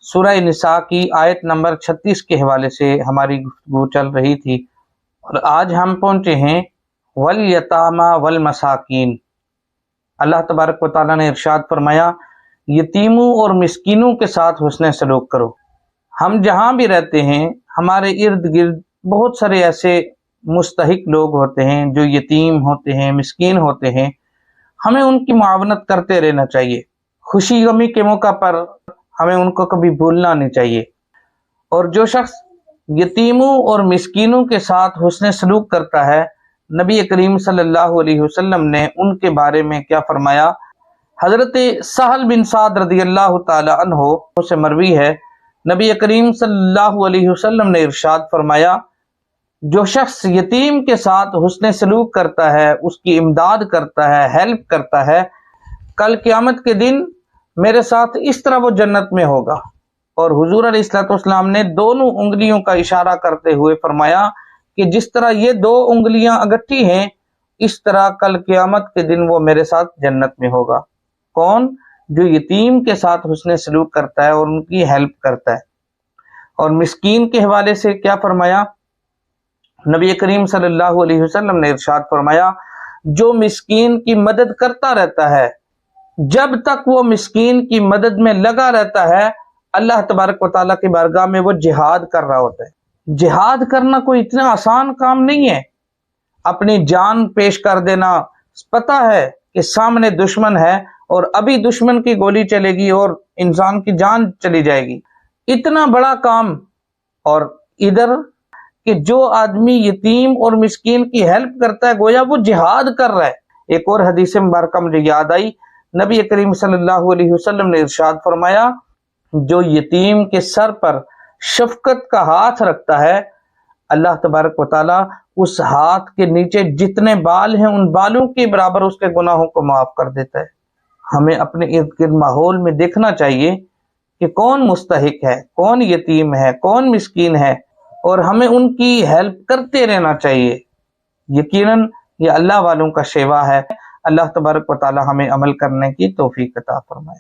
سورہ نساء کی آیت نمبر 36 کے حوالے سے ہماری گفتگو چل رہی تھی، اور آج ہم پہنچے ہیں والیتامی والمساکین۔ اللہ تبارک و تعالیٰ نے ارشاد فرمایا، یتیموں اور مسکینوں کے ساتھ حسن سلوک کرو۔ ہم جہاں بھی رہتے ہیں ہمارے ارد گرد بہت سارے ایسے مستحق لوگ ہوتے ہیں جو یتیم ہوتے ہیں، مسکین ہوتے ہیں، ہمیں ان کی معاونت کرتے رہنا چاہیے۔ خوشی غمی کے موقع پر ہمیں ان کو کبھی بھولنا نہیں چاہیے۔ اور جو شخص یتیموں اور مسکینوں کے ساتھ حسن سلوک کرتا ہے، نبی کریم صلی اللہ علیہ وسلم نے ان کے بارے میں کیا فرمایا؟ حضرت سہل بن سعد رضی اللہ تعالی عنہ سے مروی ہے، نبی کریم صلی اللہ علیہ وسلم نے ارشاد فرمایا، جو شخص یتیم کے ساتھ حسن سلوک کرتا ہے، اس کی امداد کرتا ہے، ہیلپ کرتا ہے، کل قیامت کے دن میرے ساتھ اس طرح وہ جنت میں ہوگا۔ اور حضور علیہ الصلوۃ والسلام نے دونوں انگلیوں کا اشارہ کرتے ہوئے فرمایا کہ جس طرح یہ دو انگلیاں اکٹھی ہیں، اس طرح کل قیامت کے دن وہ میرے ساتھ جنت میں ہوگا۔ کون؟ جو یتیم کے ساتھ حسن سلوک کرتا ہے اور ان کی ہیلپ کرتا ہے۔ اور مسکین کے حوالے سے کیا فرمایا؟ نبی کریم صلی اللہ علیہ وسلم نے ارشاد فرمایا، جو مسکین کی مدد کرتا رہتا ہے، جب تک وہ مسکین کی مدد میں لگا رہتا ہے، اللہ تبارک و تعالیٰ کی بارگاہ میں وہ جہاد کر رہا ہوتا ہے۔ جہاد کرنا کوئی اتنا آسان کام نہیں ہے۔ اپنی جان پیش کر دینا، پتہ ہے کہ سامنے دشمن ہے اور ابھی دشمن کی گولی چلے گی اور انسان کی جان چلی جائے گی، اتنا بڑا کام۔ اور ادھر کہ جو آدمی یتیم اور مسکین کی ہیلپ کرتا ہے، گویا وہ جہاد کر رہا ہے۔ ایک اور حدیث مبارکہ مجھے یاد آئی، نبی کریم صلی اللہ علیہ وسلم نے ارشاد فرمایا، جو یتیم کے سر پر شفقت کا ہاتھ رکھتا ہے، اللہ تبارک و تعالیٰ اس ہاتھ کے نیچے جتنے بال ہیں ان بالوں کے برابر اس کے گناہوں کو معاف کر دیتا ہے۔ ہمیں اپنے ارد گرد ماحول میں دیکھنا چاہیے کہ کون مستحق ہے، کون یتیم ہے، کون مسکین ہے، اور ہمیں ان کی ہیلپ کرتے رہنا چاہیے۔ یقیناً یہ اللہ والوں کا شیوا ہے۔ اللہ تبارک و تعالی ہمیں عمل کرنے کی توفیق عطا فرمائے۔